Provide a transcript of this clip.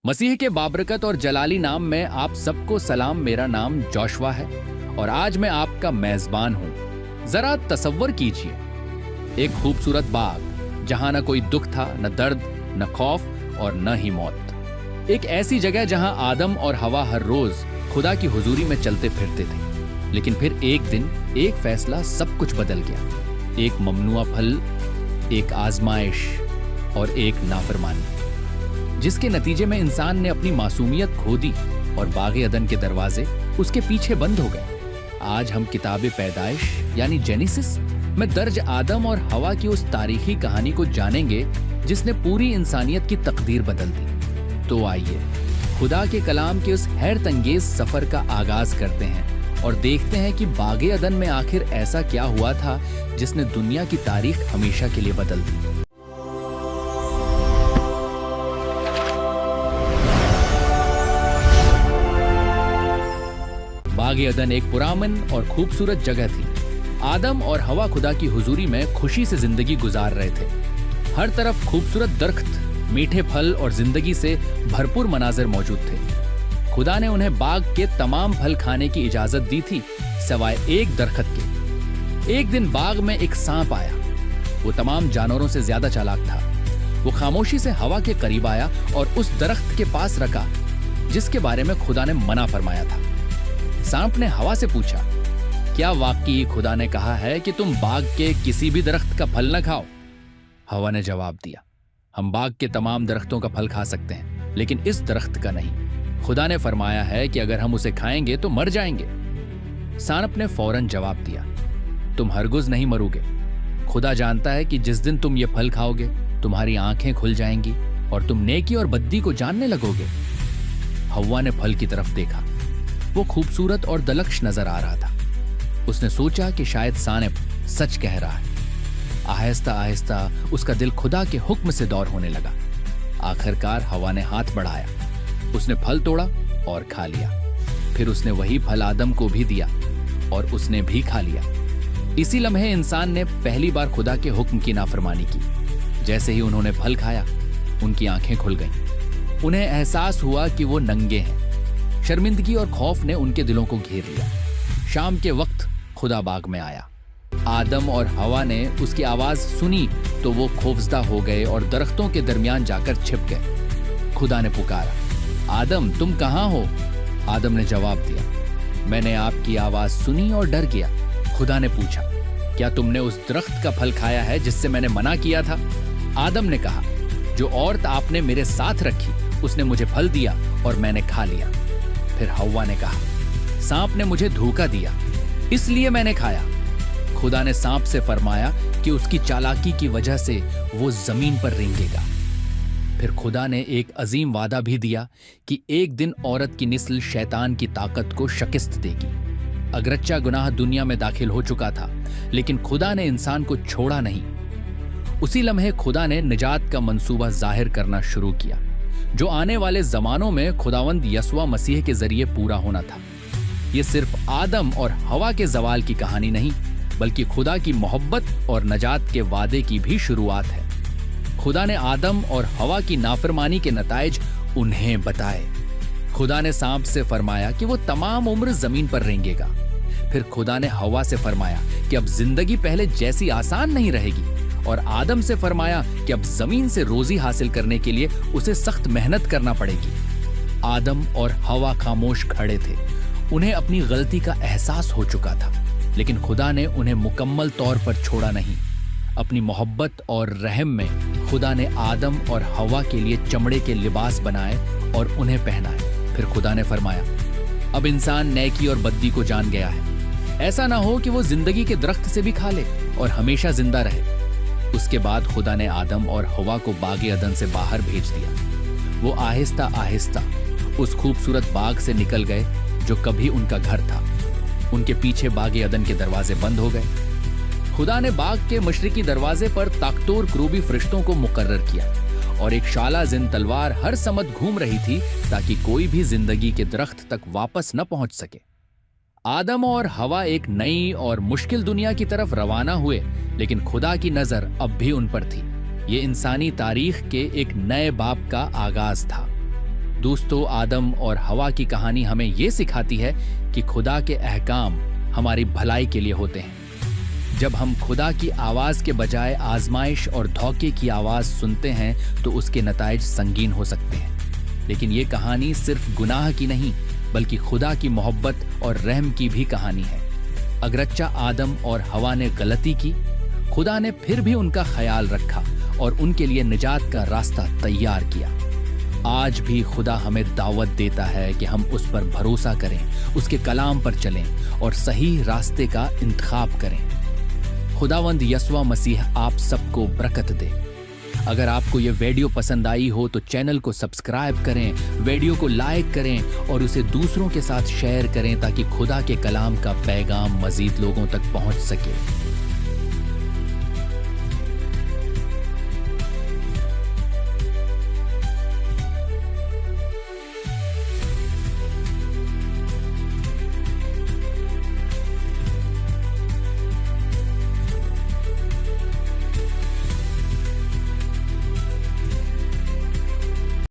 मसीह के बाबरकत और जलाली नाम में आप सबको सलाम। मेरा नाम जोशवा है और आज मैं आपका मेजबान हूं। जरा तसव्वुर कीजिए, एक खूबसूरत बाग जहां न कोई दुख था, न दर्द, न खौफ और न ही मौत। एक ऐसी जगह जहां आदम और हवा हर रोज खुदा की हुजूरी में चलते फिरते थे। लेकिन फिर एक दिन एक फैसला सब कुछ बदल गया। एक ममनुआ फल, एक आजमाइश और एक नाफरमानी, जिसके नतीजे में इंसान ने अपनी मासूमियत खो दी और बाग़े अदन के दरवाजे उसके पीछे बंद हो गए। आज हम किताबे पैदाइश यानी जेनेसिस में दर्ज आदम और हवा की उस तारीखी कहानी को जानेंगे जिसने पूरी इंसानियत की तकदीर बदल दी। तो आइए खुदा के कलाम के उस हैरत अंगेज सफर का आगाज करते हैं और देखते हैं कि बाग़े अदन में आखिर ऐसा क्या हुआ था जिसने दुनिया की तारीख हमेशा के लिए बदल दी। बाग़े अदन एक पुरामन और खूबसूरत जगह थी। आदम और हवा खुदा की हुजूरी में खुशी से जिंदगी गुजार रहे थे। हर तरफ खूबसूरत दरख्त, मीठे फल और जिंदगी से भरपूर मनाजर मौजूद थे। खुदा ने उन्हें बाग के तमाम फल खाने की इजाजत दी थी सिवाय एक दरख्त के। एक दिन बाग में एक सांप आया। वो तमाम जानवरों से ज्यादा चालाक था। वो खामोशी से हवा के करीब आया और उस दरख्त के पास रखा जिसके बारे में खुदा ने मना फरमाया था। सांप ने हवा से पूछा, क्या वाकई खुदा ने कहा है कि तुम बाग के किसी भी दरख्त का फल न खाओ? हवा ने जवाब दिया, हम बाग के तमाम दरख्तों का फल खा सकते हैं, लेकिन इस दरख्त का नहीं। खुदा ने फरमाया है कि अगर हम उसे खाएंगे तो मर जाएंगे। सांप ने फौरन जवाब दिया, तुम हरगिज़ नहीं मरोगे। खुदा जानता है कि जिस दिन तुम ये फल खाओगे तुम्हारी आंखें खुल जाएंगी और तुम नेकी और बद्दी को जानने लगोगे। हव्वा ने फल की तरफ देखा। वो खूबसूरत और दलक्ष नजर आ रहा था। उसने सोचा कि शायद सानिप सच कह रहा है। आहिस्ता आहिस्ता उसका दिल खुदा के हुक्म से दौर होने लगा। आखिरकार हवा ने हाथ बढ़ाया। उसने फल तोड़ा और खा लिया। फिर उसने वही फल आदम को भी दिया और उसने भी खा लिया। इसी लम्हे इंसान ने पहली बार खुदा के हुक्म की नाफरमानी की। जैसे ही उन्होंने फल खाया उनकी आंखें खुल गईं। उन्हें एहसास हुआ कि वो नंगे हैं। शर्मिंदगी और खौफ ने उनके दिलों को घेर लिया। शाम के वक्त खुदा बाग में आया। आदम और हवा ने उसकी आवाज सुनी तो वो खौफजदा हो गए और दरख्तों के दरमियान जाकर छिप गए। खुदा ने पुकारा, आदम तुम कहाँ हो? आदम ने जवाब दिया, मैंने आपकी आवाज सुनी और डर गया। खुदा ने पूछा, क्या तुमने उस दरख्त का फल खाया है जिससे मैंने मना किया था? आदम ने कहा, जो औरत आपने मेरे साथ रखी उसने मुझे फल दिया और मैंने खा लिया। फिर हव्वा ने कहा, सांप ने मुझे धोखा दिया इसलिए मैंने खाया। खुदा ने सांप से फरमाया कि उसकी चालाकी की वजह से वो जमीन पर रेंगेगा। फिर खुदा ने एक अजीम वादा भी दिया कि एक दिन औरत की नस्ल शैतान की ताकत को शिकस्त देगी। अगरच्चा गुनाह दुनिया में दाखिल हो चुका था, लेकिन खुदा ने इंसान को छोड़ा नहीं। उसी लम्हे खुदा ने निजात का मंसूबा जाहिर करना शुरू किया, जो आने वाले जमानों में खुदावंद यस्वा मसीह के जरिए पूरा होना था। ये सिर्फ आदम और हवा के जवाल की कहानी नहीं, बल्कि खुदा की मोहब्बत और नजात के वादे की भी शुरुआत है। खुदा ने आदम और हवा की नाफरमानी के नताइज उन्हें बताए। खुदा ने सांप से फरमाया कि वो तमाम उम्र जमीन पर रेंगेगा। फिर खुदा ने हवा से फरमाया कि अब जिंदगी पहले जैसी आसान नहीं रहेगी, और आदम से फरमाया कि अब जमीन से रोजी हासिल करने के लिए उसे सख्त मेहनत करना पड़ेगी। आदम और हवा खामोश खड़े थे। उन्हें अपनी गलती का एहसास हो चुका था, लेकिन खुदा ने उन्हें मुकम्मल तौर पर छोड़ा नहीं। अपनी मोहब्बत और रहम में खुदा ने आदम और हवा के लिए चमड़े के लिबास बनाए और उन्हें पहनाए। फिर खुदा ने फरमाया, अब इंसान नेकी और बद्दी को जान गया है। ऐसा ना हो कि वो जिंदगी के दरख्त से भी खा ले और हमेशा जिंदा रहे। उसके बाद खुदा ने आदम और हवा को बाग़े अदन से बाहर भेज दिया। वो आहिस्ता आहिस्ता उस खूबसूरत बाग से निकल गए जो कभी उनका घर था। उनके पीछे बाग़े अदन के दरवाजे बंद हो गए। खुदा ने बाग के मशरिकी दरवाजे पर ताकतोर क्रूबी फरिश्तों को मुकर्रर किया और एक शाला जिन तलवार हर समत घूम रही थी ताकि कोई भी जिंदगी के दरख्त तक वापस न पहुंच सके। आदम और हवा एक नई और मुश्किल दुनिया की तरफ रवाना हुए, लेकिन खुदा की नजर अब भी उन पर थी। ये इंसानी तारीख के एक नए बाब का आगाज था। दोस्तों, आदम और हवा की कहानी हमें ये सिखाती है कि खुदा के अहकाम हमारी भलाई के लिए होते हैं। जब हम खुदा की आवाज के बजाय आजमाइश और धोखे की आवाज सुनते हैं तो उसके नताइज संगीन हो सकते हैं। लेकिन ये कहानी सिर्फ गुनाह की नहीं बल्कि खुदा की मोहब्बत और रहम की भी कहानी है। अगरच्चा आदम और हवा ने गलती की, खुदा ने फिर भी उनका ख्याल रखा और उनके लिए निजात का रास्ता तैयार किया। आज भी खुदा हमें दावत देता है कि हम उस पर भरोसा करें, उसके कलाम पर चलें और सही रास्ते का इंतखाब करें। खुदावंद यस्वा मसीह आप सबको बरकत दे। अगर आपको ये वीडियो पसंद आई हो तो चैनल को सब्सक्राइब करें, वीडियो को लाइक करें और उसे दूसरों के साथ शेयर करें ताकि खुदा के कलाम का पैगाम मजीद लोगों तक पहुंच सके।